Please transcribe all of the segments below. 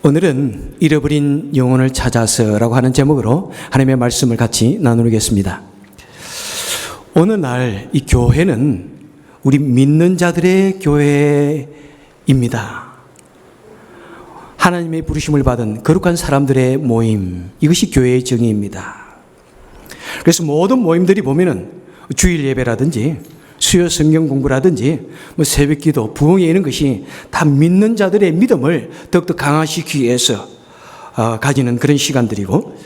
오늘은 잃어버린 영혼을 찾아서라고 하는 제목으로 하나님의 말씀을 같이 나누겠습니다. 오늘날 이 교회는 우리 믿는 자들의 교회입니다. 하나님의 부르심을 받은 거룩한 사람들의 모임, 이것이 교회의 정의입니다. 그래서 모든 모임들이 보면은 주일 예배라든지 수요 성경 공부라든지 새벽 기도, 부흥회 이런 것이 다 믿는 자들의 믿음을 더욱더 강화시키기 위해서 가지는 그런 시간들이고,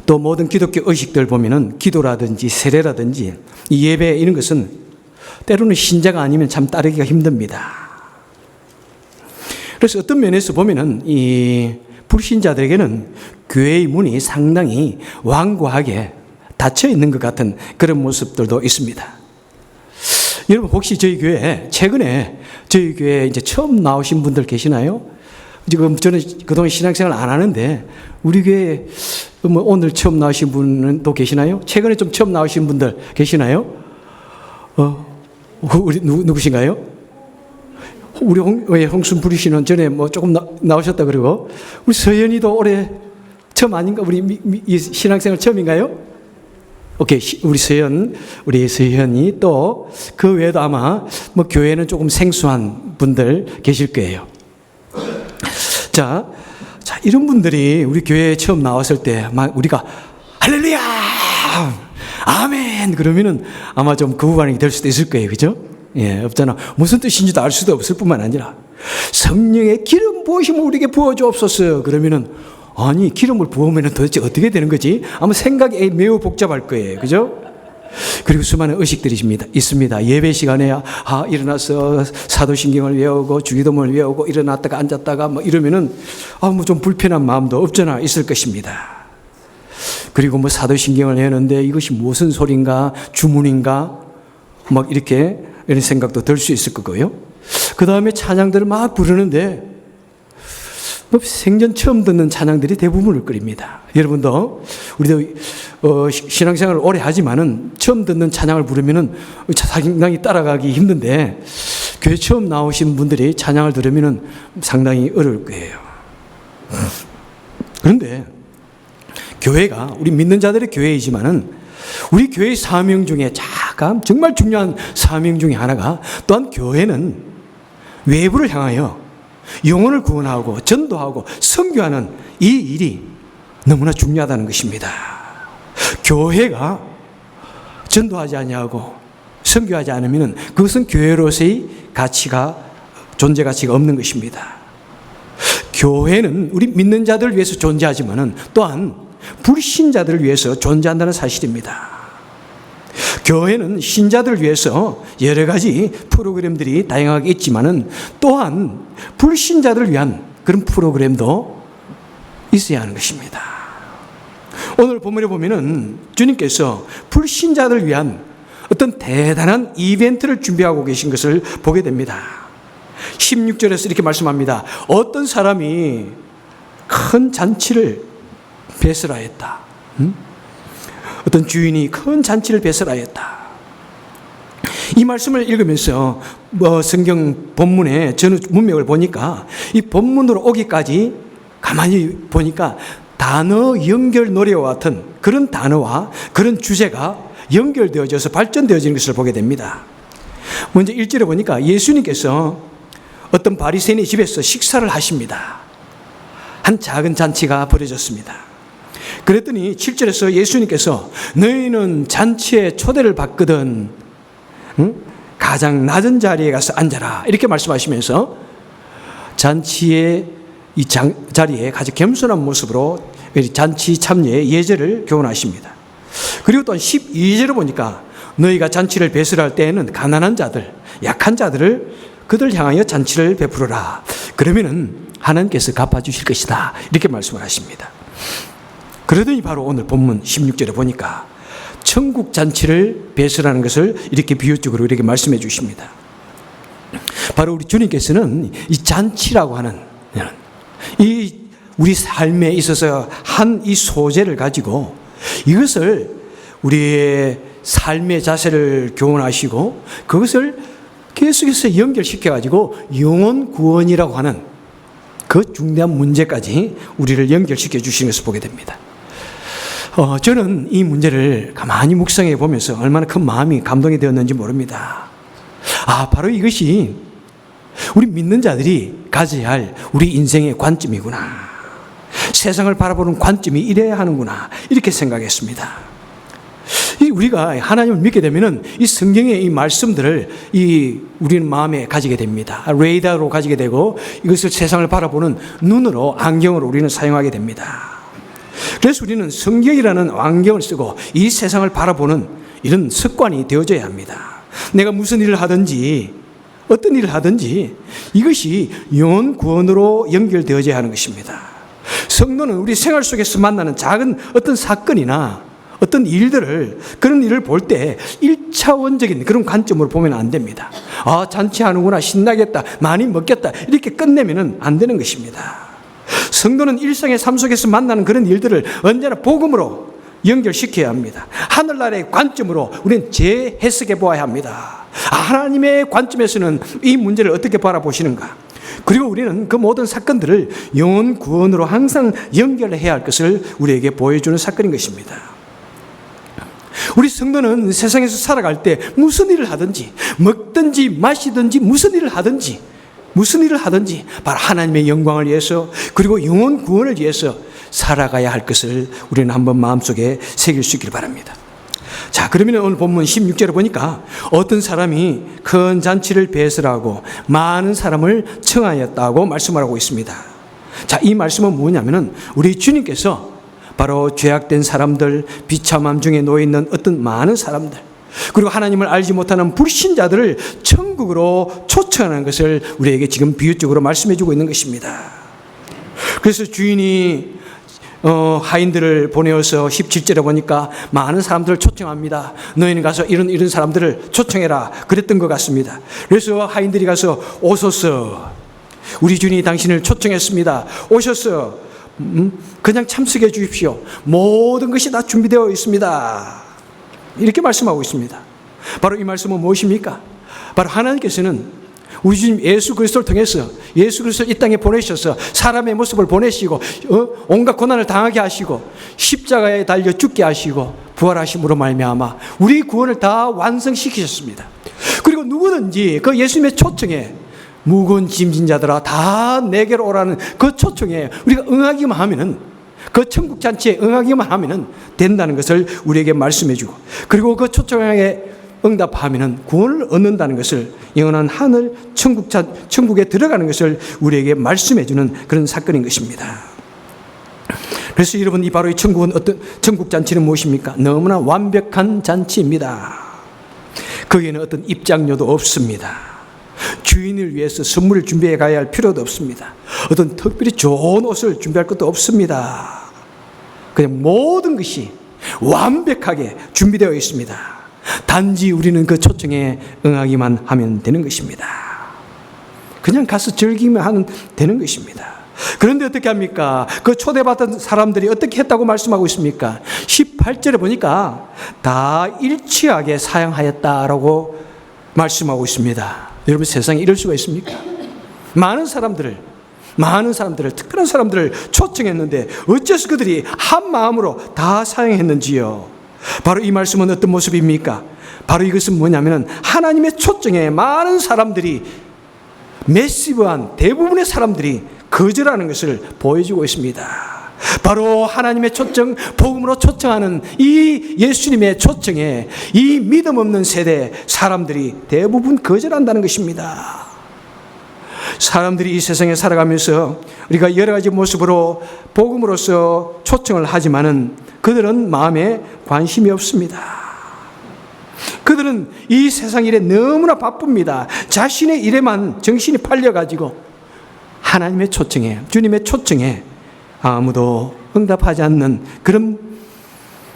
또 모든 기독교 의식들 보면은 기도라든지 세례라든지 이 예배 이런 것은 때로는 신자가 아니면 참 따르기가 힘듭니다. 그래서 어떤 면에서 보면은 이 불신자들에게는 교회의 문이 상당히 완고하게 닫혀 있는 것 같은 그런 모습들도 있습니다. 여러분, 혹시 저희 교회 최근에 저희 교회 이제 처음 나오신 분들 계시나요? 지금 저는 그동안 신앙생활 안 하는데 우리 교회 오늘 처음 나오신 분은 또 계시나요? 최근에 좀 처음 나오신 분들 계시나요? 우리 누구신가요? 우리 홍순부리 씨는 전에 조금 나오셨다 그러고, 우리 서연이도 올해 처음 아닌가? 우리 신앙생활 처음인가요? 오케이, 우리 서현이 또 그 외에도 아마 교회는 조금 생소한 분들 계실 거예요. 자, 이런 분들이 우리 교회에 처음 나왔을 때 막 우리가 할렐루야, 아멘 그러면은 아마 좀 거부 반응이 될 수도 있을 거예요, 그죠? 예, 없잖아. 무슨 뜻인지도 알 수도 없을 뿐만 아니라 성령의 기름 부으심을 우리에게 부어주옵소서 그러면은, 아니, 기름을 부으면 도대체 어떻게 되는 거지? 아마 생각이 매우 복잡할 거예요. 그죠? 그리고 수많은 의식들이 있습니다. 예배 시간에 일어나서 사도신경을 외우고 주기도문을 외우고 일어났다가 앉았다가 이러면은 좀 불편한 마음도 없잖아 있을 것입니다. 그리고 사도신경을 외우는데 이것이 무슨 소린가, 주문인가 이렇게 이런 생각도 들 수 있을 거고요. 그 다음에 찬양들을 막 부르는데 생전 처음 듣는 찬양들이 대부분을 끓입니다. 여러분도 우리도 신앙생활을 오래 하지만은 처음 듣는 찬양을 부르면은 상당히 따라가기 힘든데, 교회 처음 나오신 분들이 찬양을 들으면은 상당히 어려울 거예요. 그런데 교회가 우리 믿는 자들의 교회이지만은 우리 교회의 사명 중에 정말 중요한 사명 중에 하나가, 또한 교회는 외부를 향하여 영혼을 구원하고 전도하고 선교하는 이 일이 너무나 중요하다는 것입니다. 교회가 전도하지 아니하고 선교하지 않으면 그것은 교회로서의 존재 가치가 없는 것입니다. 교회는 우리 믿는 자들을 위해서 존재하지만은 또한 불신자들을 위해서 존재한다는 사실입니다. 교회는 신자들을 위해서 여러 가지 프로그램들이 다양하게 있지만은 또한 불신자들을 위한 그런 프로그램도 있어야 하는 것입니다. 오늘 본문에 보면은 주님께서 불신자들을 위한 어떤 대단한 이벤트를 준비하고 계신 것을 보게 됩니다. 16절에서 이렇게 말씀합니다. 어떤 사람이 큰 잔치를 배설하였다. 어떤 주인이 큰 잔치를 배설하였다. 이 말씀을 읽으면서 성경 본문의 전후 문맥을 보니까 이 본문으로 오기까지 가만히 보니까 단어 연결 노래와 같은 그런 단어와 그런 주제가 연결되어져서 발전되어지는 것을 보게 됩니다. 먼저 1절에 보니까 예수님께서 어떤 바리새인의 집에서 식사를 하십니다. 한 작은 잔치가 벌어졌습니다. 그랬더니 7절에서 예수님께서 너희는 잔치에 초대를 받거든 가장 낮은 자리에 가서 앉아라 이렇게 말씀하시면서 잔치의 이 자리에 가장 겸손한 모습으로 잔치 참여의 예절을 교훈하십니다. 그리고 또한 12절을 보니까 너희가 잔치를 배설할 때에는 가난한 자들, 약한 자들을 그들 향하여 잔치를 베풀어라. 그러면은 하나님께서 갚아주실 것이다 이렇게 말씀을 하십니다. 그러더니 바로 오늘 본문 16절에 보니까 천국 잔치를 배설하는 것을 이렇게 비유적으로 이렇게 말씀해 주십니다. 바로 우리 주님께서는 이 잔치라고 하는 이 우리 삶에 있어서 한 이 소재를 가지고 이것을 우리의 삶의 자세를 교훈하시고 그것을 계속해서 연결시켜 가지고 영혼 구원이라고 하는 그 중대한 문제까지 우리를 연결시켜 주시는 것을 보게 됩니다. 저는 이 문제를 가만히 묵상해 보면서 얼마나 큰 마음이 감동이 되었는지 모릅니다. 바로 이것이 우리 믿는 자들이 가져야 할 우리 인생의 관점이구나. 세상을 바라보는 관점이 이래야 하는구나. 이렇게 생각했습니다. 우리가 하나님을 믿게 되면은 이 성경의 이 말씀들을 우리는 마음에 가지게 됩니다. 레이더로 가지게 되고 이것을 세상을 바라보는 눈으로, 안경으로 우리는 사용하게 됩니다. 그래서 우리는 성경이라는 안경을 쓰고 이 세상을 바라보는 이런 습관이 되어져야 합니다. 내가 무슨 일을 하든지 어떤 일을 하든지 이것이 영혼 구원으로 연결되어져야 하는 것입니다. 성도는 우리 생활 속에서 만나는 작은 어떤 사건이나 어떤 일들을, 그런 일을 볼 때 1차원적인 그런 관점으로 보면 안 됩니다. 잔치하는구나, 신나겠다, 많이 먹겠다, 이렇게 끝내면 안 되는 것입니다. 성도는 일상의 삶 속에서 만나는 그런 일들을 언제나 복음으로 연결시켜야 합니다. 하늘나라의 관점으로 우리는 재해석해 보아야 합니다. 하나님의 관점에서는 이 문제를 어떻게 바라보시는가? 그리고 우리는 그 모든 사건들을 영혼 구원으로 항상 연결해야 할 것을 우리에게 보여주는 사건인 것입니다. 우리 성도는 세상에서 살아갈 때 무슨 일을 하든지, 먹든지 마시든지 무슨 일을 하든지 바로 하나님의 영광을 위해서, 그리고 영혼 구원을 위해서 살아가야 할 것을 우리는 한번 마음속에 새길 수 있기를 바랍니다. 자, 그러면 오늘 본문 16절에 보니까 어떤 사람이 큰 잔치를 배설하고 많은 사람을 청하였다고 말씀을 하고 있습니다. 자, 이 말씀은 뭐냐면은 우리 주님께서 바로 죄악된 사람들, 비참함 중에 놓여있는 어떤 많은 사람들, 그리고 하나님을 알지 못하는 불신자들을 천국으로 초청하는 것을 우리에게 지금 비유적으로 말씀해 주고 있는 것입니다. 그래서 주인이 하인들을 보내어서 17절에 보니까 많은 사람들을 초청합니다. 너희는 가서 이런 사람들을 초청해라, 그랬던 것 같습니다. 그래서 하인들이 가서 오소서, 우리 주인이 당신을 초청했습니다. 오셔서 그냥 참석해 주십시오. 모든 것이 다 준비되어 있습니다. 이렇게 말씀하고 있습니다. 바로 이 말씀은 무엇입니까? 바로 하나님께서는 우리 주님 예수 그리스도를 통해서, 예수 그리스도를 이 땅에 보내셔서 사람의 모습을 보내시고 온갖 고난을 당하게 하시고 십자가에 달려 죽게 하시고 부활하심으로 말미암아 우리 구원을 다 완성시키셨습니다. 그리고 누구든지 그 예수님의 초청에, 무거운 짐진 자들아 다 내게로 오라는 그 초청에 우리가 응하기만 하면은, 그 천국 잔치에 응하기만 하면은 된다는 것을 우리에게 말씀해 주고, 그리고 그 초청에 응답하면은 구원을 얻는다는 것을, 영원한 하늘 천국에 들어가는 것을 우리에게 말씀해 주는 그런 사건인 것입니다. 그래서 여러분, 이 바로 이 천국 잔치는 무엇입니까? 너무나 완벽한 잔치입니다. 거기에는 어떤 입장료도 없습니다. 주인을 위해서 선물을 준비해 가야 할 필요도 없습니다. 어떤 특별히 좋은 옷을 준비할 것도 없습니다. 그냥 모든 것이 완벽하게 준비되어 있습니다. 단지 우리는 그 초청에 응하기만 하면 되는 것입니다. 그냥 가서 즐기면 하면 되는 것입니다. 그런데 어떻게 합니까? 그 초대받은 사람들이 어떻게 했다고 말씀하고 있습니까? 18절에 보니까 다 일치하게 사양하였다라고 말씀하고 있습니다. 여러분, 세상에 이럴 수가 있습니까? 많은 사람들을, 특별한 사람들을 초청했는데 어째서 그들이 한 마음으로 다 사용했는지요? 바로 이 말씀은 어떤 모습입니까? 바로 이것은 뭐냐면 하나님의 초청에 많은 사람들이, 매시브한 대부분의 사람들이 거절하는 것을 보여주고 있습니다. 바로 하나님의 초청, 복음으로 초청하는 이 예수님의 초청에 이 믿음 없는 세대 사람들이 대부분 거절한다는 것입니다. 사람들이 이 세상에 살아가면서 우리가 여러 가지 모습으로 복음으로서 초청을 하지만은 그들은 마음에 관심이 없습니다. 그들은 이 세상 일에 너무나 바쁩니다. 자신의 일에만 정신이 팔려가지고 하나님의 초청에, 주님의 초청에 아무도 응답하지 않는 그런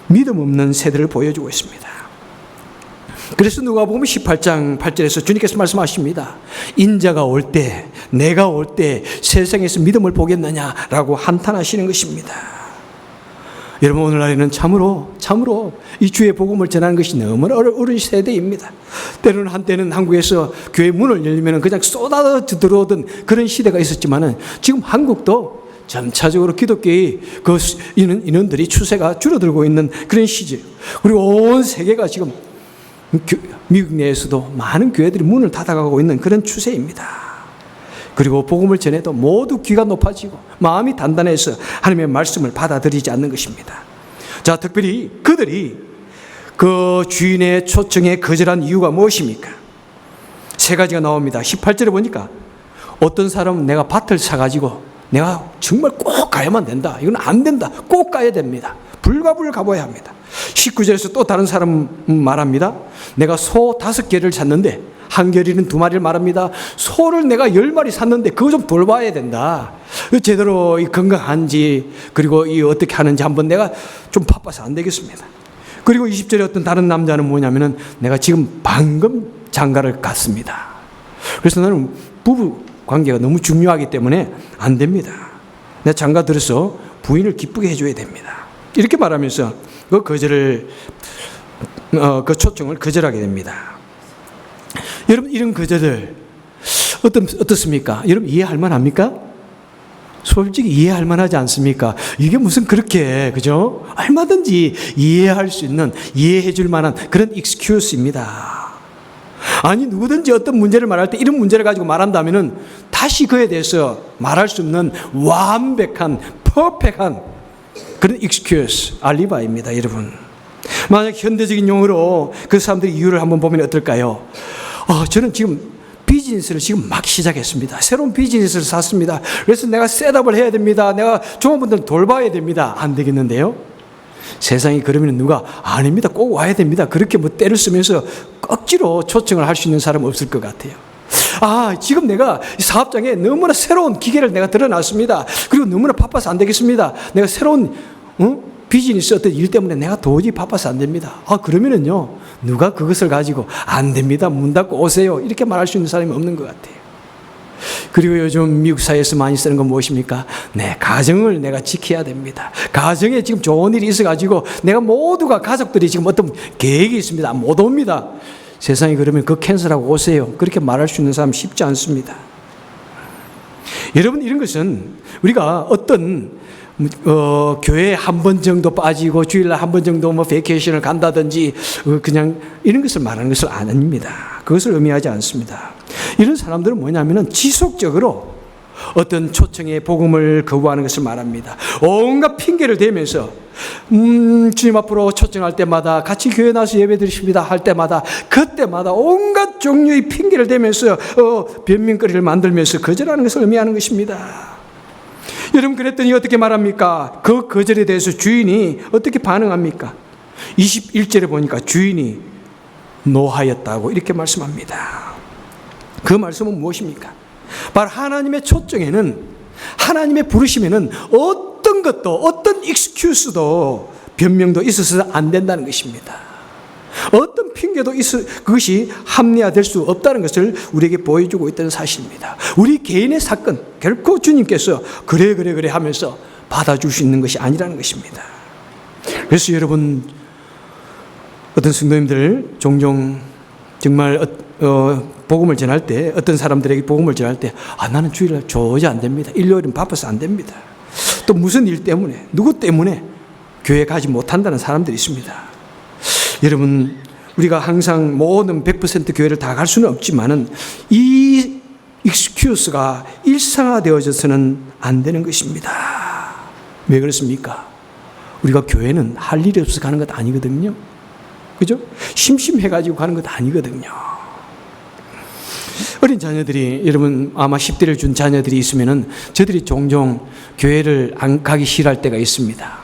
믿음 없는 세대를 보여주고 있습니다. 그래서 누가복음 18장 8절에서 주님께서 말씀하십니다. 인자가 올 때, 내가 올 때 세상에서 믿음을 보겠느냐라고 한탄하시는 것입니다. 여러분, 오늘날에는 참으로 이 주의 복음을 전하는 것이 너무나 어려운 세대입니다. 때로는 한때는 한국에서 교회 문을 열리면 그냥 쏟아져 들어오던 그런 시대가 있었지만은 지금 한국도 점차적으로 기독교의 그 인원들이 추세가 줄어들고 있는 그런 시절. 그리고 온 세계가 지금 미국 내에서도 많은 교회들이 문을 닫아가고 있는 그런 추세입니다. 그리고 복음을 전해도 모두 귀가 높아지고 마음이 단단해서 하나님의 말씀을 받아들이지 않는 것입니다. 자, 특별히 그들이 그 주인의 초청에 거절한 이유가 무엇입니까? 세 가지가 나옵니다. 18절에 보니까 어떤 사람은 내가 밭을 사가지고 내가 정말 꼭 가야만 된다. 이건 안 된다. 꼭 가야 됩니다. 불가불 가봐야 합니다. 19절에서 또 다른 사람 말합니다. 내가 소 5개를 샀는데 한겨레는 2마리를 말합니다. 소를 내가 10마리 샀는데 그거 좀 돌봐야 된다. 제대로 건강한지 그리고 어떻게 하는지 한번 내가 좀 바빠서 안 되겠습니다. 그리고 20절에 어떤 다른 남자는 뭐냐면은 내가 지금 방금 장가를 갔습니다. 그래서 나는 부부 관계가 너무 중요하기 때문에 안 됩니다. 내가 장가 들어서 부인을 기쁘게 해줘야 됩니다. 이렇게 말하면서 그 초청을 거절하게 됩니다. 여러분, 이런 거절들 어떻습니까? 여러분, 이해할 만합니까? 솔직히 이해할 만하지 않습니까? 이게 무슨 그렇게, 그죠? 얼마든지 이해할 수 있는, 이해해 줄 만한 그런 익스큐스입니다. 아니, 누구든지 어떤 문제를 말할 때 이런 문제를 가지고 말한다면은 다시 그에 대해서 말할 수 없는 완벽한, 퍼펙트한 그런 익스큐스, 알리바입니다, 여러분. 만약 현대적인 용어로 그 사람들의 이유를 한번 보면 어떨까요? 저는 지금 비즈니스를 지금 막 시작했습니다. 새로운 비즈니스를 샀습니다. 그래서 내가 셋업을 해야 됩니다. 내가 종업원들 돌봐야 됩니다. 안 되겠는데요? 세상에 그러면 누가 아닙니다. 꼭 와야 됩니다. 그렇게 뭐 때를 쓰면서 억지로 초청을 할 수 있는 사람은 없을 것 같아요. 지금 내가 사업장에 너무나 새로운 기계를 내가 들어놨습니다. 그리고 너무나 바빠서 안 되겠습니다. 내가 새로운 비즈니스 어떤 일 때문에 내가 도저히 바빠서 안 됩니다. 그러면은요, 누가 그것을 가지고 안 됩니다. 문 닫고 오세요. 이렇게 말할 수 있는 사람이 없는 것 같아요. 그리고 요즘 미국 사회에서 많이 쓰는 건 무엇입니까? 네, 가정을 내가 지켜야 됩니다. 가정에 지금 좋은 일이 있어가지고 내가 모두가 가족들이 지금 어떤 계획이 있습니다. 못 옵니다. 세상에 그러면 그 캔슬하고 오세요. 그렇게 말할 수 있는 사람 쉽지 않습니다. 여러분, 이런 것은 우리가 어떤 교회에 한 번 정도 빠지고 주일날 한 번 정도 베이케이션을 간다든지 그냥 이런 것을 말하는 것은 아닙니다. 그것을 의미하지 않습니다. 이런 사람들은 뭐냐면은 지속적으로 어떤 초청의 복음을 거부하는 것을 말합니다. 온갖 핑계를 대면서 주님 앞으로 초청할 때마다 같이 교회 나와서 예배 드리십니다 할 때마다 그때마다 온갖 종류의 핑계를 대면서 변명거리를 만들면서 거절하는 것을 의미하는 것입니다. 여러분, 그랬더니 어떻게 말합니까? 그 거절에 대해서 주인이 어떻게 반응합니까? 21절에 보니까 주인이 노하였다고 이렇게 말씀합니다. 그 말씀은 무엇입니까? 바로 하나님의 초청에는, 하나님의 부르심에는 어떤 것도, 어떤 익스큐스도 변명도 있어서 안 된다는 것입니다. 어떤 핑계도 그것이 합리화될 수 없다는 것을 우리에게 보여주고 있다는 사실입니다. 우리 개인의 사건, 결코 주님께서 그래 하면서 받아줄 수 있는 것이 아니라는 것입니다. 그래서 여러분, 어떤 성도님들 종종 정말 복음을 전할 때, 어떤 사람들에게 복음을 전할 때 나는 주일날 도저히 안 됩니다. 일요일은 바빠서 안 됩니다. 또 무슨 일 때문에, 누구 때문에 교회 가지 못한다는 사람들이 있습니다. 여러분, 우리가 항상 모든 100% 교회를 다 갈 수는 없지만은 이 익스큐스가 일상화되어져서는 안 되는 것입니다. 왜 그렇습니까? 우리가 교회는 할 일이 없어서 가는 것 아니거든요. 그죠? 심심해가지고 가는 것 아니거든요. 어린 자녀들이, 여러분 아마 10대를 준 자녀들이 있으면은 저들이 종종 교회를 안 가기 싫어할 때가 있습니다.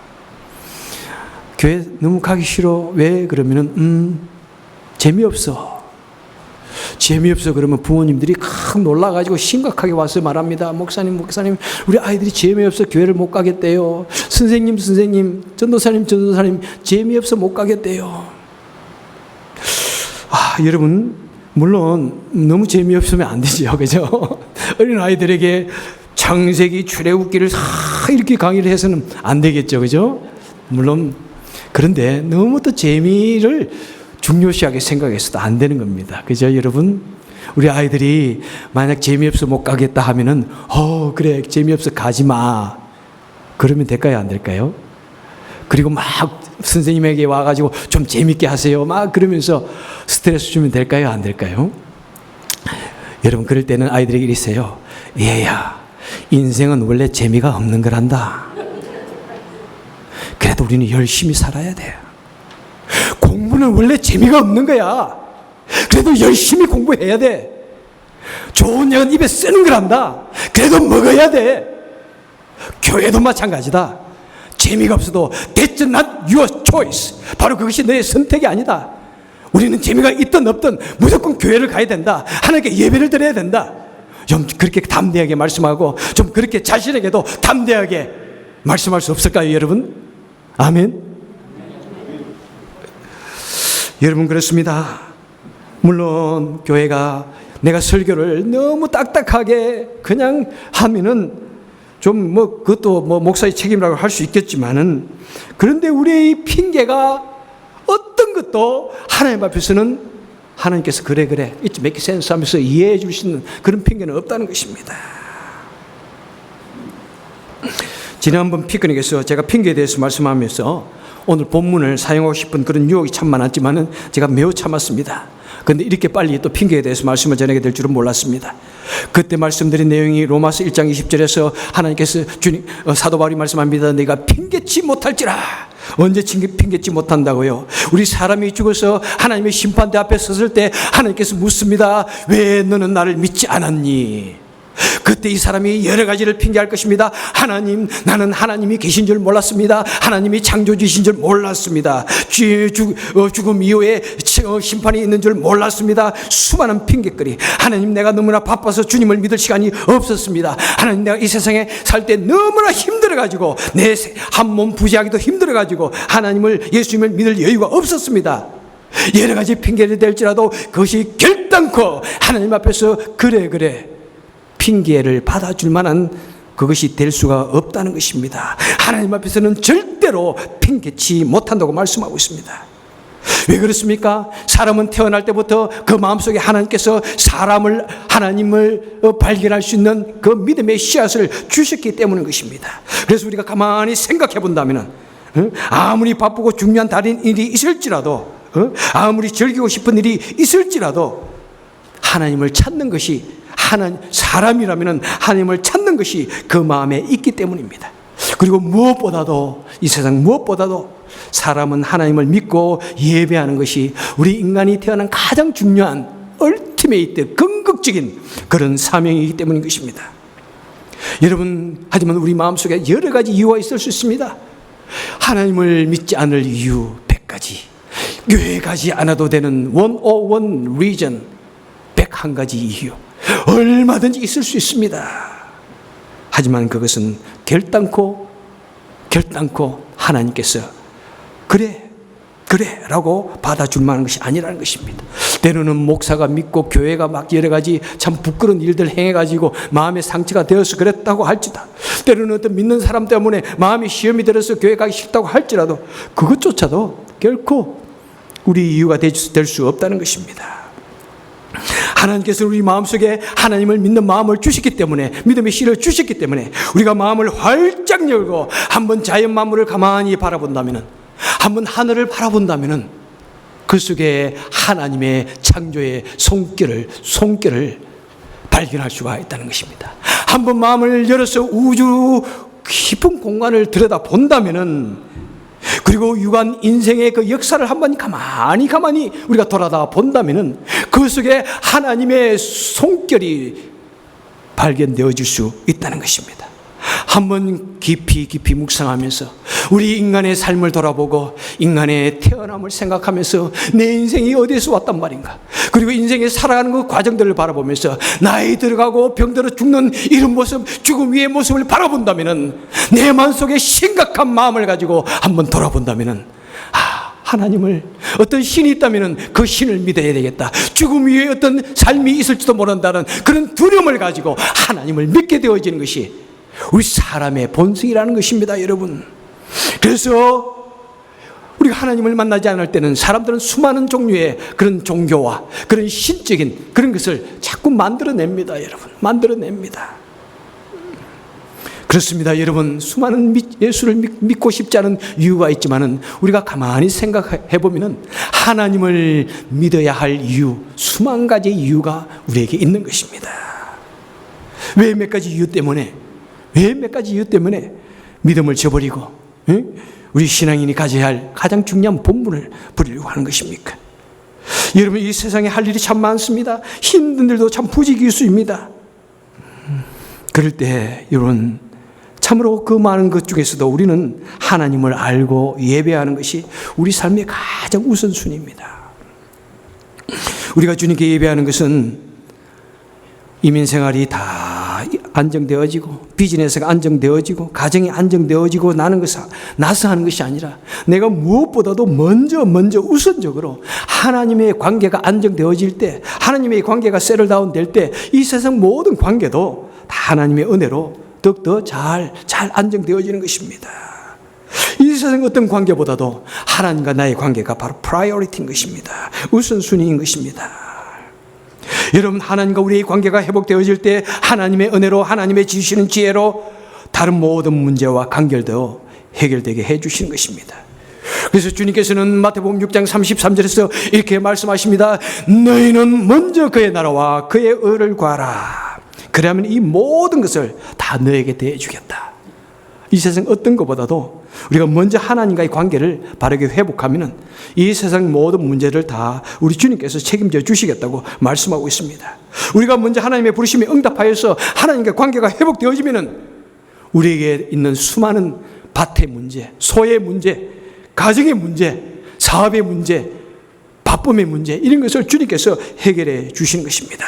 교회 너무 가기 싫어. 왜? 그러면은 재미없어 그러면 부모님들이 큰 놀라가지고 심각하게 와서 말합니다. 목사님 우리 아이들이 재미없어 교회를 못 가겠대요. 선생님 전도사님 재미없어 못 가겠대요. 여러분, 물론 너무 재미없으면 안 되죠. 그죠? 어린 아이들에게 창세기 출애굽기를 이렇게 강의를 해서는 안 되겠죠. 그죠? 물론 그런데 너무 또 재미를 중요시하게 생각해서도 안 되는 겁니다. 그죠, 여러분? 우리 아이들이 만약 재미없어 못 가겠다 하면은 그래 재미없어 가지 마. 그러면 될까요, 안 될까요? 그리고 막 선생님에게 와가지고 좀 재밌게 하세요. 막 그러면서 스트레스 주면 될까요, 안 될까요? 여러분, 그럴 때는 아이들에게 이러세요. 얘야, 인생은 원래 재미가 없는 거란다. 그래도 우리는 열심히 살아야 돼. 공부는 원래 재미가 없는 거야. 그래도 열심히 공부해야 돼. 좋은 약은 입에 쓰는 거란다. 그래도 먹어야 돼. 교회도 마찬가지다. 재미가 없어도 That's not your choice. 바로 그것이 너의 선택이 아니다. 우리는 재미가 있든 없든 무조건 교회를 가야 된다. 하나님께 예배를 드려야 된다. 좀 그렇게 담대하게 말씀하고 좀 그렇게 자신에게도 담대하게 말씀할 수 없을까요, 여러분? 아멘. 여러분, 그렇습니다. 물론 교회가 내가 설교를 너무 딱딱하게 그냥 하면은 좀 그것도 목사의 책임이라고 할 수 있겠지만은, 그런데 우리의 이 핑계가 어떤 것도 하나님 앞에서는 하나님께서 그래 It makes sense 하면서 이해해 줄 수 있는 그런 핑계는 없다는 것입니다. 지난번 피크닉에서 제가 핑계에 대해서 말씀하면서 오늘 본문을 사용하고 싶은 그런 유혹이 참 많았지만은 제가 매우 참았습니다. 그런데 이렇게 빨리 또 핑계에 대해서 말씀을 전하게 될 줄은 몰랐습니다. 그때 말씀드린 내용이 로마서 1장 20절에서 하나님께서 사도 바울이 말씀합니다. 내가 핑계치 못할지라. 언제 핑계치 못한다고요? 우리 사람이 죽어서 하나님의 심판대 앞에 섰을 때 하나님께서 묻습니다. 왜 너는 나를 믿지 않았니? 그때 이 사람이 여러 가지를 핑계할 것입니다. 하나님, 나는 하나님이 계신 줄 몰랐습니다. 하나님이 창조주신 줄 몰랐습니다. 죽음 이후에 심판이 있는 줄 몰랐습니다. 수많은 핑계거리. 하나님, 내가 너무나 바빠서 주님을 믿을 시간이 없었습니다. 하나님, 내가 이 세상에 살 때 너무나 힘들어가지고 내 한 몸 부지하기도 힘들어가지고 하나님을, 예수님을 믿을 여유가 없었습니다. 여러 가지 핑계를 댈지라도 그것이 결단코 하나님 앞에서 그래 핑계를 받아줄 만한 그것이 될 수가 없다는 것입니다. 하나님 앞에서는 절대로 핑계치 못한다고 말씀하고 있습니다. 왜 그렇습니까? 사람은 태어날 때부터 그 마음속에 하나님께서 하나님을 발견할 수 있는 그 믿음의 씨앗을 주셨기 때문인 것입니다. 그래서 우리가 가만히 생각해 본다면 아무리 바쁘고 중요한 다른 일이 있을지라도, 아무리 즐기고 싶은 일이 있을지라도 하나님을 찾는 것이, 사람이라면 하나님을 찾는 것이 그 마음에 있기 때문입니다. 그리고 무엇보다도, 이 세상 무엇보다도 사람은 하나님을 믿고 예배하는 것이 우리 인간이 태어난 가장 중요한 얼티메이트, 궁극적인 그런 사명이기 때문인 것입니다. 여러분, 하지만 우리 마음속에 여러 가지 이유가 있을 수 있습니다. 하나님을 믿지 않을 이유 100가지, 교회 가지 않아도 되는 101 reason, 101가지 이유 얼마든지 있을 수 있습니다. 하지만 그것은 결단코 하나님께서 그래 라고 받아줄 만한 것이 아니라는 것입니다. 때로는 목사가 믿고 교회가 막 여러 가지 참 부끄러운 일들 행해가지고 마음의 상처가 되어서 그랬다고 할지도, 때로는 어떤 믿는 사람 때문에 마음이 시험이 들어서 교회 가기 싫다고 할지라도 그것조차도 결코 우리 이유가 될 수 없다는 것입니다. 하나님께서 우리 마음속에 하나님을 믿는 마음을 주셨기 때문에, 믿음의 씨를 주셨기 때문에 우리가 마음을 활짝 열고 한번 자연 만물을 가만히 바라본다면, 한번 하늘을 바라본다면 그 속에 하나님의 창조의 손길을 발견할 수가 있다는 것입니다. 한번 마음을 열어서 우주 깊은 공간을 들여다본다면, 그리고 유관 인생의 그 역사를 한번 가만히 우리가 돌아다 본다면 그 속에 하나님의 손길이 발견되어질 수 있다는 것입니다. 한번 깊이 묵상하면서 우리 인간의 삶을 돌아보고 인간의 태어남을 생각하면서 내 인생이 어디에서 왔단 말인가, 그리고 인생에 살아가는 그 과정들을 바라보면서 나이 들어가고 병들어 죽는 이런 모습, 죽음 위의 모습을 바라본다면, 내 마음속에 심각한 마음을 가지고 한번 돌아본다면, 하나님을, 어떤 신이 있다면 그 신을 믿어야 되겠다, 죽음 위에 어떤 삶이 있을지도 모른다는 그런 두려움을 가지고 하나님을 믿게 되어지는 것이 우리 사람의 본성이라는 것입니다, 여러분. 그래서 우리가 하나님을 만나지 않을 때는 사람들은 수많은 종류의 그런 종교와 그런 신적인 그런 것을 자꾸 만들어냅니다. 여러분, 만들어냅니다. 그렇습니다. 여러분, 수많은 예수를 믿고 싶지 않은 이유가 있지만은 우리가 가만히 생각해 보면은 하나님을 믿어야 할 이유, 수만 가지 이유가 우리에게 있는 것입니다. 왜 몇 가지 이유 때문에 믿음을 저버리고 우리 신앙인이 가져야 할 가장 중요한 본분을 버리려고 하는 것입니까? 여러분, 이 세상에 할 일이 참 많습니다. 힘든 일도 참 부지기수입니다. 그럴 때 여러분, 참으로 그 많은 것 중에서도 우리는 하나님을 알고 예배하는 것이 우리 삶의 가장 우선순위입니다. 우리가 주님께 예배하는 것은 이민생활이 다 안정되어지고 비즈니스가 안정되어지고 가정이 안정되어지고 나서 하는 것이 아니라 내가 무엇보다도 먼저 우선적으로 하나님의 관계가 안정되어질 때, 하나님의 관계가 세틀다운 될 때 이 세상 모든 관계도 다 하나님의 은혜로 더욱더 잘 안정되어지는 것입니다. 이 세상 어떤 관계보다도 하나님과 나의 관계가 바로 프라이어리티인 것입니다. 우선순위인 것입니다. 여러분, 하나님과 우리의 관계가 회복되어질 때 하나님의 은혜로, 하나님의 주시는 지혜로 다른 모든 문제와 간결되어 해결되게 해주시는 것입니다. 그래서 주님께서는 마태복음 6장 33절에서 이렇게 말씀하십니다. 너희는 먼저 그의 나라와 그의 의를 구하라. 그러면 이 모든 것을 다 너에게 대해주겠다. 이 세상 어떤 것보다도 우리가 먼저 하나님과의 관계를 바르게 회복하면 이 세상 모든 문제를 다 우리 주님께서 책임져 주시겠다고 말씀하고 있습니다. 우리가 먼저 하나님의 부르심에 응답하여서 하나님과 관계가 회복되어지면 우리에게 있는 수많은 밭의 문제, 소의 문제, 가정의 문제, 사업의 문제, 바쁨의 문제, 이런 것을 주님께서 해결해 주시는 것입니다.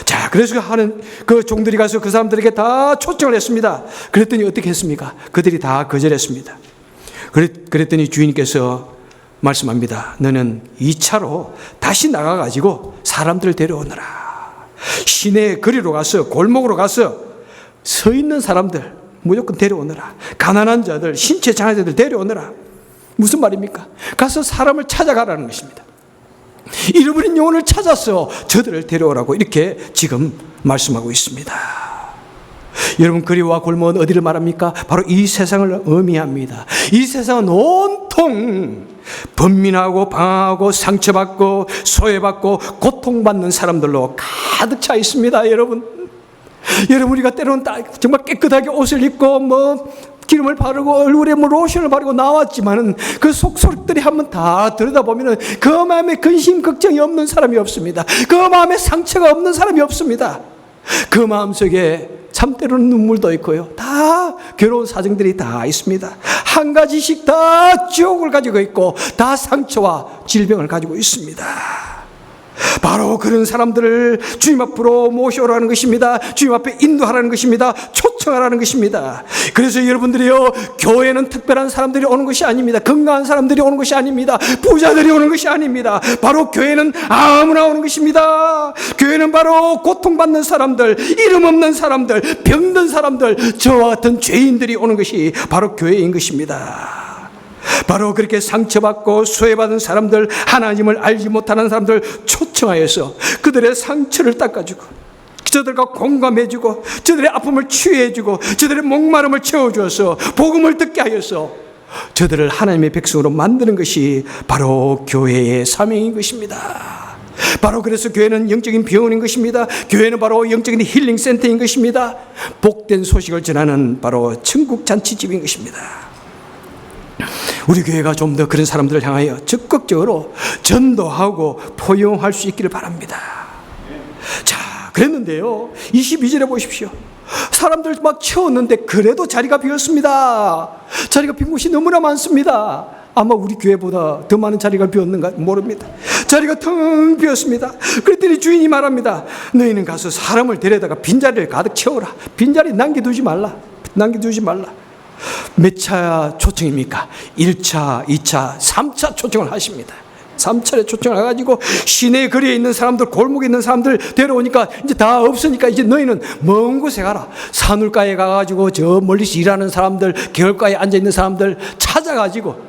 자, 그래서 하는 그 종들이 가서 그 사람들에게 다 초청을 했습니다. 그랬더니 어떻게 했습니까? 그들이 다 거절했습니다. 그랬더니 주인께서 말씀합니다. 너는 2차로 다시 나가가지고 사람들을 데려오너라. 시내 거리로 가서, 골목으로 가서 서 있는 사람들 무조건 데려오너라. 가난한 자들, 신체 장애자들 데려오너라. 무슨 말입니까? 가서 사람을 찾아가라는 것입니다. 잃어버린 영혼을 찾아서 저들을 데려오라고 이렇게 지금 말씀하고 있습니다. 여러분, 거리와 골목은 어디를 말합니까? 바로 이 세상을 의미합니다. 이 세상은 온통 번민하고 방황하고 상처받고 소외받고 고통받는 사람들로 가득 차 있습니다. 여러분, 우리가 때로는 정말 깨끗하게 옷을 입고 기름을 바르고 얼굴에 로션을 바르고 나왔지만은 그 속속들이 한번 다 들여다보면은 그 마음에 근심 걱정이 없는 사람이 없습니다. 그 마음에 상처가 없는 사람이 없습니다. 그 마음속에 참 때로는 눈물도 있고요. 다 괴로운 사정들이 다 있습니다. 한 가지씩 다 지옥을 가지고 있고 다 상처와 질병을 가지고 있습니다. 바로 그런 사람들을 주님 앞으로 모셔오라는 것입니다. 주님 앞에 인도하라는 것입니다. 초청하라는 것입니다. 그래서 여러분들이요, 교회는 특별한 사람들이 오는 것이 아닙니다. 건강한 사람들이 오는 것이 아닙니다. 부자들이 오는 것이 아닙니다. 바로 교회는 아무나 오는 것입니다. 교회는 바로 고통받는 사람들, 이름 없는 사람들, 병든 사람들, 저와 같은 죄인들이 오는 것이 바로 교회인 것입니다. 바로 그렇게 상처받고 소외받은 사람들, 하나님을 알지 못하는 사람들 초청하여서 그들의 상처를 닦아주고 저들과 공감해주고 저들의 아픔을 치유해주고 저들의 목마름을 채워주어서 복음을 듣게 하여서 저들을 하나님의 백성으로 만드는 것이 바로 교회의 사명인 것입니다. 바로 그래서 교회는 영적인 병원인 것입니다. 교회는 바로 영적인 힐링 센터인 것입니다. 복된 소식을 전하는 바로 천국 잔치집인 것입니다. 우리 교회가 좀 더 그런 사람들을 향하여 적극적으로 전도하고 포용할 수 있기를 바랍니다. 자, 그랬는데요, 22절에 보십시오. 사람들 막 채웠는데 그래도 자리가 비었습니다. 자리가 빈 곳이 너무나 많습니다. 아마 우리 교회보다 더 많은 자리가 비었는가 모릅니다. 자리가 텅 비었습니다. 그랬더니 주인이 말합니다. 너희는 가서 사람을 데려다가 빈자리를 가득 채워라. 빈자리 남겨두지 말라. 몇 차 초청입니까? 1차, 2차, 3차 초청을 하십니다. 3차례 초청을 해가지고 시내 거리에 있는 사람들, 골목에 있는 사람들 데려오니까 이제 다 없으니까 이제 너희는 먼 곳에 가라. 산울가에 가가지고 저 멀리서 일하는 사람들, 개울가에 앉아있는 사람들 찾아가지고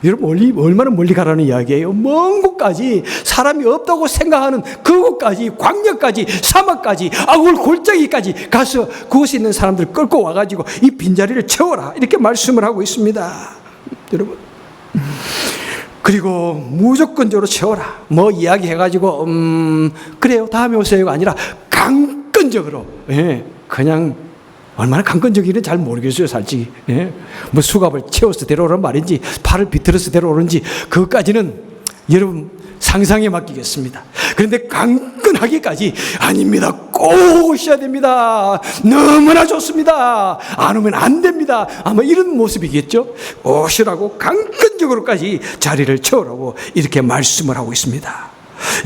여러분 얼마나 멀리 가라는 이야기예요. 먼 곳까지, 사람이 없다고 생각하는 그곳까지, 광야까지, 사막까지, 아굴 골짜기까지 가서 그곳에 있는 사람들 끌고 와가지고 이 빈자리를 채워라, 이렇게 말씀을 하고 있습니다. 여러분, 그리고 무조건적으로 채워라, 뭐 이야기해가지고 그래요 다음에 오세요가 아니라 강건적으로, 그냥 얼마나 강건적인지 잘 모르겠어요, 솔직히. 뭐 수갑을 채워서 데려오란 말인지, 팔을 비틀어서 데려오는지, 그것까지는 여러분 상상에 맡기겠습니다. 그런데 강건하기까지, 아닙니다, 꼭 오셔야 됩니다, 너무나 좋습니다, 안 오면 안 됩니다, 아마 이런 모습이겠죠. 오시라고 강건적으로까지 자리를 채우라고 이렇게 말씀을 하고 있습니다.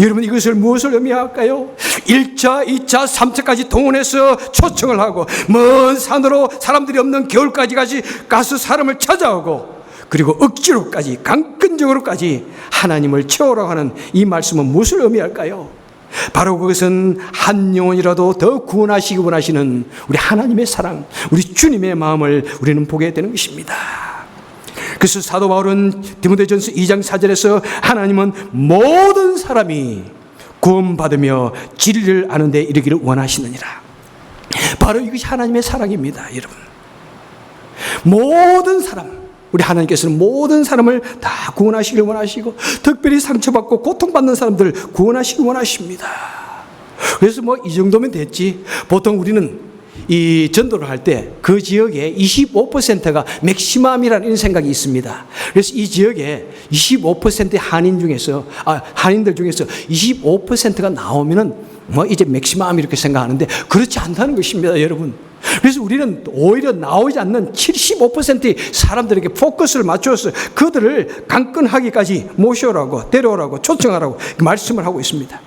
여러분, 이것을 무엇을 의미할까요? 1차, 2차, 3차까지 동원해서 초청을 하고, 먼 산으로 사람들이 없는 겨울까지 가서 사람을 찾아오고, 그리고 억지로까지, 강건적으로까지 하나님을 채우라고 하는 이 말씀은 무엇을 의미할까요? 바로 그것은 한 영혼이라도 더 구원하시기 원하시는 우리 하나님의 사랑, 우리 주님의 마음을 우리는 보게 되는 것입니다. 그래서 사도 바울은 디모데전서 2장 4절에서 하나님은 모든 사람이 구원받으며 진리를 아는 데 이르기를 원하시느니라. 바로 이것이 하나님의 사랑입니다, 여러분. 모든 사람, 우리 하나님께서는 모든 사람을 다 구원하시길 원하시고, 특별히 상처받고 고통받는 사람들 구원하시길 원하십니다. 그래서 뭐 이 정도면 됐지. 보통 우리는 이 전도를 할 때 그 지역에 25%가 맥시멈이라는 이런 생각이 있습니다. 그래서 이 지역에 25%의 한인들 중에서 25%가 나오면은 뭐 이제 맥시멈 이렇게 생각하는데, 그렇지 않다는 것입니다, 여러분. 그래서 우리는 오히려 나오지 않는 75%의 사람들에게 포커스를 맞춰서 그들을 강건하기까지 모셔오라고, 데려오라고, 초청하라고 말씀을 하고 있습니다.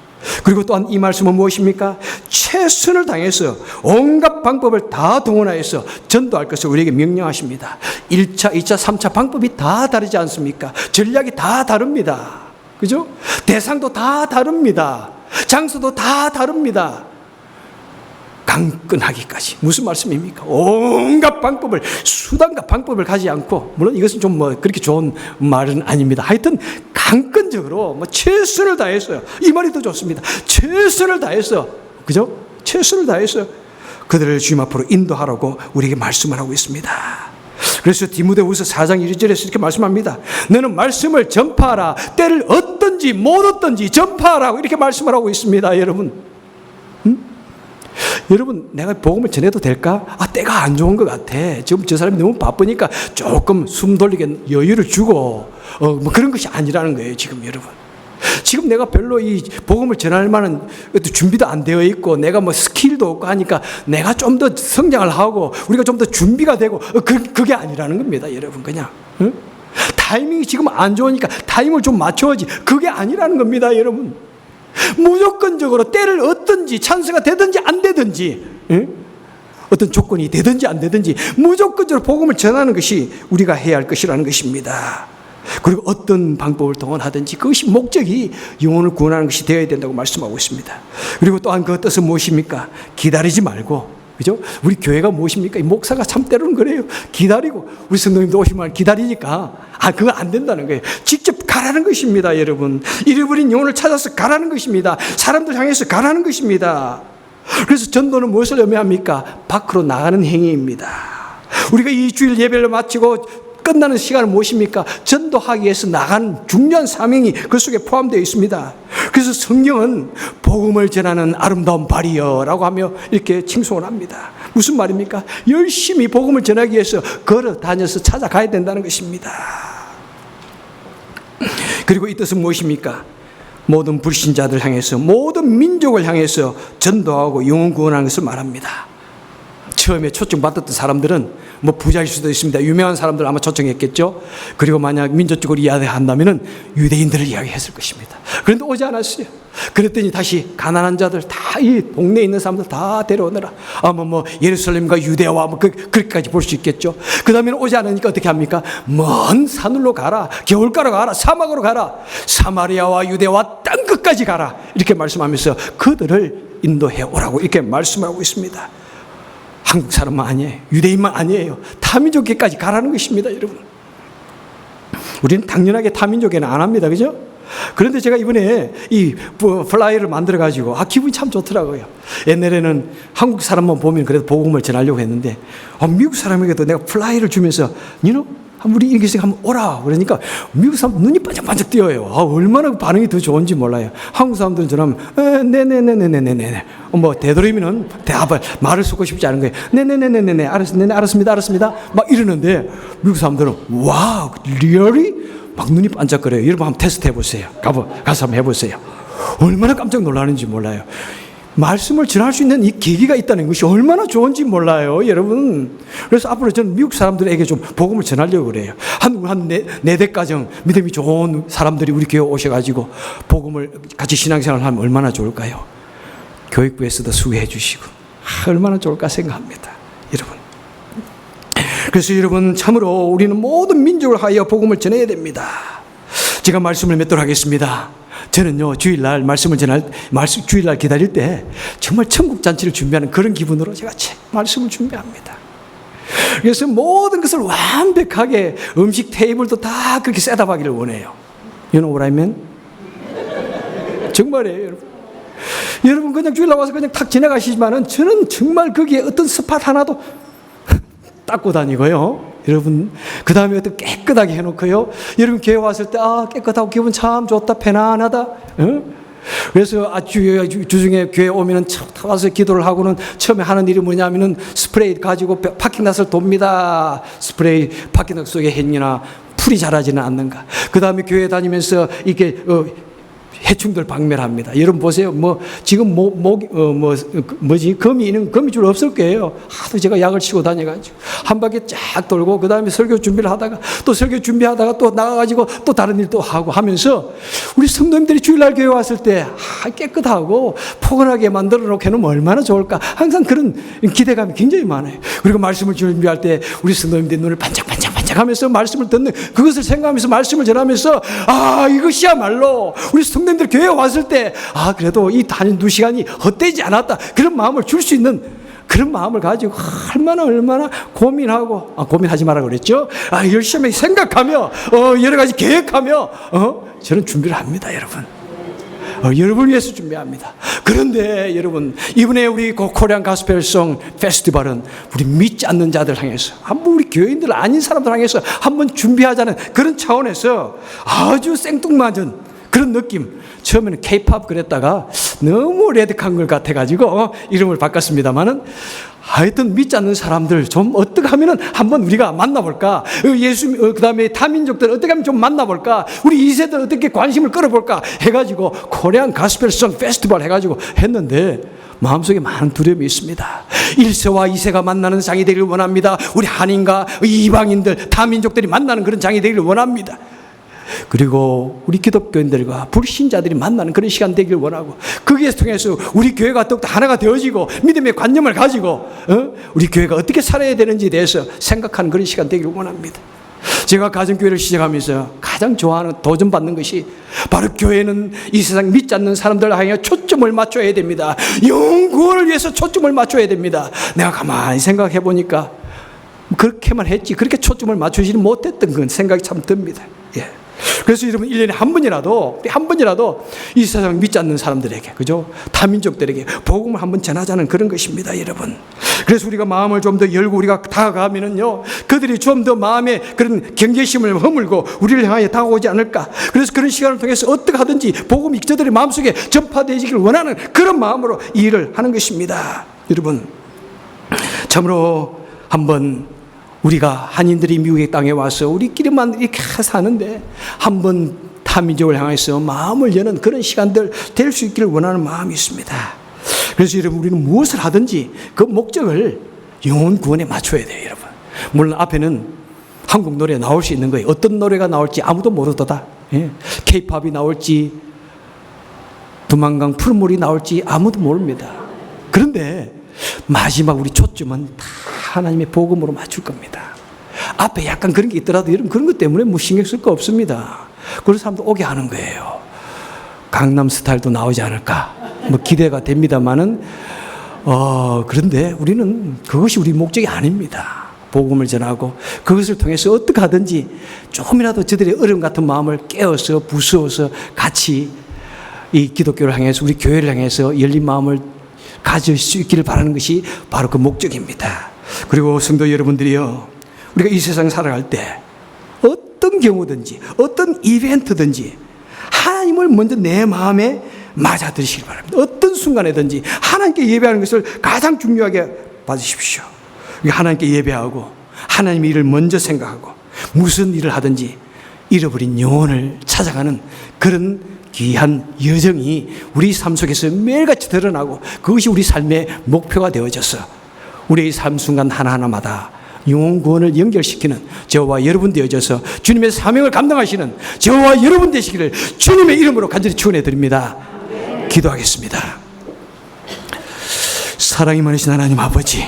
그리고 또한 이 말씀은 무엇입니까? 최선을 다해서 온갖 방법을 다 동원하여서 전도할 것을 우리에게 명령하십니다. 1차, 2차, 3차 방법이 다 다르지 않습니까? 전략이 다 다릅니다. 그죠? 대상도 다 다릅니다. 장소도 다 다릅니다. 강건하기까지. 무슨 말씀입니까? 온갖 방법을, 수단과 방법을 가지 않고, 물론 이것은 좀 뭐 그렇게 좋은 말은 아닙니다. 하여튼 강건적으로 뭐 최선을 다해서요. 이 말이 더 좋습니다. 최선을 다해서, 그죠? 최선을 다해서 그들을 주님 앞으로 인도하라고 우리에게 말씀을 하고 있습니다. 그래서 디모데후서 4장 1절에서 이렇게 말씀합니다. 너는 말씀을 전파하라. 때를 얻든지 못 얻든지 전파하라고 이렇게 말씀을 하고 있습니다, 여러분. 여러분, 내가 복음을 전해도 될까? 때가 안 좋은 것 같아. 지금 저 사람이 너무 바쁘니까 조금 숨 돌리게 여유를 주고, 뭐 그런 것이 아니라는 거예요, 지금 여러분. 지금 내가 별로 이 복음을 전할 만한 준비도 안 되어 있고, 내가 뭐 스킬도 없고 하니까 내가 좀 더 성장을 하고, 우리가 좀 더 준비가 되고, 그게 아니라는 겁니다, 여러분. 그냥. 타이밍이 지금 안 좋으니까 타이밍을 좀 맞춰야지. 그게 아니라는 겁니다, 여러분. 무조건적으로 때를 얻든지 찬스가 되든지 안 되든지, 어떤 조건이 되든지 안 되든지 무조건적으로 복음을 전하는 것이 우리가 해야 할 것이라는 것입니다. 그리고 어떤 방법을 동원하든지 그것이 목적이 영혼을 구원하는 것이 되어야 된다고 말씀하고 있습니다. 그리고 또한 그 뜻은 무엇입니까? 기다리지 말고, 그죠? 우리 교회가 무엇입니까? 이 목사가 참 때로는 그래요. 기다리고, 우리 성도님도 오시면 기다리니까, 그거 안 된다는 거예요. 직접 가라는 것입니다, 여러분. 잃어버린 영혼을 찾아서 가라는 것입니다. 사람들 향해서 가라는 것입니다. 그래서 전도는 무엇을 의미합니까? 밖으로 나가는 행위입니다. 우리가 이 주일 예배를 마치고 끝나는 시간은 무엇입니까? 전도하기 위해서 나간 중요한 사명이 그 속에 포함되어 있습니다. 그래서 성경은 복음을 전하는 아름다운 발이여라고 하며 이렇게 칭송을 합니다. 무슨 말입니까? 열심히 복음을 전하기 위해서 걸어 다녀서 찾아가야 된다는 것입니다. 그리고 이 뜻은 무엇입니까? 모든 불신자들 향해서, 모든 민족을 향해서 전도하고 영혼 구원하는 것을 말합니다. 처음에 초청받았던 사람들은 뭐 부자일 수도 있습니다. 유명한 사람들 아마 초청했겠죠. 그리고 만약 민족적으로 이야기한다면은 유대인들을 이야기했을 것입니다. 그런데 오지 않았어요. 그랬더니 다시 가난한 자들 다, 이 동네에 있는 사람들 다 데려오느라, 뭐 예루살렘과 유대와 뭐 그렇게까지 볼 수 있겠죠. 그 다음에는 오지 않으니까 어떻게 합니까? 먼 산으로 가라, 겨울가로 가라, 사막으로 가라, 사마리아와 유대와 땅 끝까지 가라, 이렇게 말씀하면서 그들을 인도해 오라고 이렇게 말씀하고 있습니다. 한국 사람만 아니에요. 유대인만 아니에요. 타민족에까지 가라는 것입니다, 여러분. 우리는 당연하게 타민족에는 안 합니다. 그죠? 그런데 제가 이번에 이 플라이어를 만들어가지고, 기분이 참 좋더라고요. 옛날에는 한국 사람만 보면 그래도 복음을 전하려고 했는데, 미국 사람에게도 내가 플라이어를 주면서, 우리 이렇게 한번 오라. 그러니까 미국 사람 눈이 반짝반짝 뛰어요. 얼마나 반응이 더 좋은지 몰라요. 한국 사람들은 전하면, 네네네네네네네. 되도록이면은 말을 쏟고 싶지 않은 거예요. 네네네네네. 알았습니다. 막 이러는데, 미국 사람들은, 와우, 리얼리? 막 눈이 반짝거려요. 여러분 한번 테스트 해보세요. 가서 한번 해보세요. 얼마나 깜짝 놀라는지 몰라요. 말씀을 전할 수 있는 이 계기가 있다는 것이 얼마나 좋은지 몰라요, 여러분. 그래서 앞으로 저는 미국 사람들에게 좀 복음을 전하려고 그래요. 한 4대 가정 믿음이 좋은 사람들이 우리 교회 오셔가지고 복음을 같이 신앙생활을 하면 얼마나 좋을까요? 교육부에서도 수고해 주시고 얼마나 좋을까 생각합니다, 여러분. 그래서 여러분, 참으로 우리는 모든 민족을 하여 복음을 전해야 됩니다. 제가 말씀을 맺도록 하겠습니다. 저는요, 주일날 주일날 기다릴 때 정말 천국 잔치를 준비하는 그런 기분으로 제가 말씀을 준비합니다. 그래서 모든 것을 완벽하게 음식 테이블도 다 그렇게 셋업하기를 원해요. You know what I mean? 정말이에요, 여러분. 여러분 그냥 주일날 와서 그냥 탁 지나가시지만은 저는 정말 거기에 어떤 스팟 하나도 닦고 다니고요. 여러분, 그 다음에 어떤 깨끗하게 해놓고요. 여러분, 교회 왔을 때, 깨끗하고 기분 참 좋다, 편안하다. 그래서 주중에 교회 오면은 와서 기도를 하고는 처음에 하는 일이 뭐냐면은 스프레이 가지고 파킹랏을 돕니다. 스프레이 파킹랏 속에 했느냐, 풀이 자라지는 않는가. 그 다음에 교회 다니면서 이렇게, 해충들 박멸합니다. 여러분 보세요. 지금 거미줄 없을 거예요. 하도 제가 약을 치고 다녀가지고 한 바퀴 쫙 돌고 그 다음에 설교 준비를 하다가 또 설교 준비하다가 또 나가가지고 또 다른 일 또 하고 하면서 우리 성도님들이 주일날 교회 왔을 때 깨끗하고 포근하게 만들어 놓게 하면 얼마나 좋을까. 항상 그런 기대감이 굉장히 많아요. 그리고 말씀을 준비할 때 우리 성도님들이 눈을 반짝반짝 하면서 말씀을 듣는 그것을 생각하면서 말씀을 전하면서 이것이야말로 우리 성도님들 교회에 왔을 때 그래도 이 단위 2시간이 헛되지 않았다 그런 마음을 줄 수 있는 그런 마음을 가지고 얼마나 고민하고 고민하지 마라 그랬죠. 열심히 생각하며 여러 가지 계획하며 저는 준비를 합니다, 여러분. 여러분을 위해서 준비합니다. 그런데 여러분, 이번에 우리 코리안 가스펠송 페스티벌은 우리 믿지 않는 자들 향해서 한번 우리 교인들 아닌 사람들 향해서 한번 준비하자는 그런 차원에서 아주 생뚱맞은 그런 느낌. 처음에는 K-팝 그랬다가 너무 레드한 것 같아가지고 이름을 바꿨습니다만은 하여튼 믿지 않는 사람들 좀 어떻게 하면은 한번 우리가 만나볼까? 그 다음에 타민족들 어떻게 하면 좀 만나볼까? 우리 2세들 어떻게 관심을 끌어볼까? 해가지고 코리안 가스펠송 페스티벌 해가지고 했는데 마음속에 많은 두려움이 있습니다. 1세와 2세가 만나는 장이 되기를 원합니다. 우리 한인과 이방인들, 타민족들이 만나는 그런 장이 되기를 원합니다. 그리고 우리 기독교인들과 불신자들이 만나는 그런 시간 되기를 원하고 거기에 통해서 우리 교회가 더욱더 하나가 되어지고 믿음의 관념을 가지고 우리 교회가 어떻게 살아야 되는지에 대해서 생각하는 그런 시간 되기를 원합니다. 제가 가정교회를 시작하면서 가장 좋아하는 도전받는 것이 바로 교회는 이 세상 믿지 않는 사람들 향해 초점을 맞춰야 됩니다. 영혼 구원을 위해서 초점을 맞춰야 됩니다. 내가 가만히 생각해 보니까 그렇게만 했지 그렇게 초점을 맞추지는 못했던 건 생각이 참 듭니다. 그래서 여러분 1년에 한 번이라도 이 세상 믿지 않는 사람들에게, 그죠? 타민족들에게 복음을 한번 전하자는 그런 것입니다, 여러분. 그래서 우리가 마음을 좀 더 열고 우리가 다가가면은요, 그들이 좀 더 마음에 그런 경계심을 허물고 우리를 향해 다가오지 않을까. 그래서 그런 시간을 통해서 어떻게 하든지 복음이 저들의 마음속에 전파되기를 원하는 그런 마음으로 이 일을 하는 것입니다. 여러분, 참으로 한번 우리가 한인들이 미국의 땅에 와서 우리끼리만 이렇게 사는데 한번 타민족을 향해서 마음을 여는 그런 시간들 될 수 있기를 원하는 마음이 있습니다. 그래서 여러분, 우리는 무엇을 하든지 그 목적을 영혼 구원에 맞춰야 돼요, 여러분. 물론 앞에는 한국 노래 나올 수 있는 거예요. 어떤 노래가 나올지 아무도 모르도다. K-팝이 나올지 두만강 푸른물이 나올지 아무도 모릅니다. 그런데 마지막 우리 초점은 다 하나님의 복음으로 맞출 겁니다. 앞에 약간 그런 게 있더라도 여러분 그런 것 때문에 신경 쓸 거 없습니다. 그래서 사람들 오게 하는 거예요. 강남 스타일도 나오지 않을까 기대가 됩니다만은 그런데 우리는 그것이 우리 목적이 아닙니다. 복음을 전하고 그것을 통해서 어떻게 하든지 조금이라도 저들의 어려움 같은 마음을 깨워서 부수어서 같이 이 기독교를 향해서 우리 교회를 향해서 열린 마음을 가질 수 있기를 바라는 것이 바로 그 목적입니다. 그리고 성도 여러분들이요, 우리가 이 세상 살아갈 때 어떤 경우든지 어떤 이벤트든지 하나님을 먼저 내 마음에 맞아들이시기 바랍니다. 어떤 순간에든지 하나님께 예배하는 것을 가장 중요하게 받으십시오. 하나님께 예배하고 하나님의 일을 먼저 생각하고 무슨 일을 하든지 잃어버린 영혼을 찾아가는 그런 귀한 여정이 우리 삶 속에서 매일같이 드러나고 그것이 우리 삶의 목표가 되어져서 우리의 삶 순간 하나하나마다 영혼 구원을 연결시키는 저와 여러분 되어져서 주님의 사명을 감당하시는 저와 여러분 되시기를 주님의 이름으로 간절히 축원해 드립니다. 기도하겠습니다. 사랑이 많으신 하나님 아버지,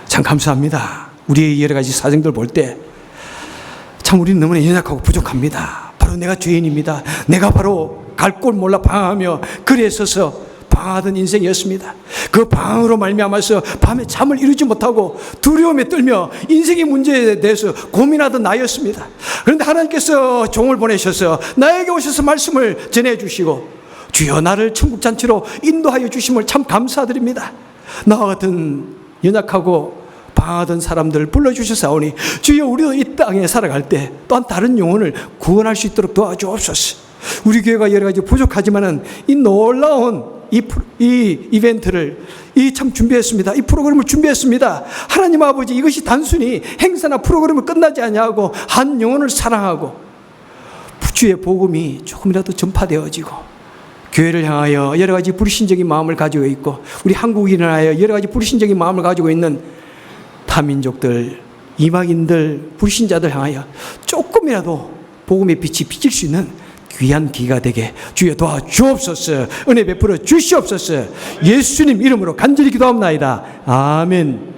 참 감사합니다. 우리의 여러 가지 사정들 볼 때 참 우리는 너무나 연약하고 부족합니다. 바로 내가 죄인입니다. 내가 바로 갈 곳 몰라 방황하며 그래 서서 방황하던 인생이었습니다. 그 방황으로 말미암아서 밤에 잠을 이루지 못하고 두려움에 떨며 인생의 문제에 대해서 고민하던 나였습니다. 그런데 하나님께서 종을 보내셔서 나에게 오셔서 말씀을 전해주시고 주여 나를 천국잔치로 인도하여 주심을 참 감사드립니다. 나와 같은 연약하고 방황하던 사람들을 불러주셔서오니 주여 우리도 이 땅에 살아갈 때 또한 다른 영혼을 구원할 수 있도록 도와주옵소서. 우리 교회가 여러 가지 부족하지만은 이 놀라운 이 이벤트를 참 준비했습니다. 이 프로그램을 준비했습니다. 하나님 아버지, 이것이 단순히 행사나 프로그램을 끝나지 아니하고 한 영혼을 사랑하고 주의 복음이 조금이라도 전파되어지고 교회를 향하여 여러 가지 불신적인 마음을 가지고 있고 우리 한국인을 향하여 여러 가지 불신적인 마음을 가지고 있는 타민족들, 이방인들, 불신자들 향하여 조금이라도 복음의 빛이 비칠 수 있는 귀한 기가 되게 주여 도와주옵소서. 은혜 베풀어 주시옵소서. 예수님 이름으로 간절히 기도합니다. 아멘.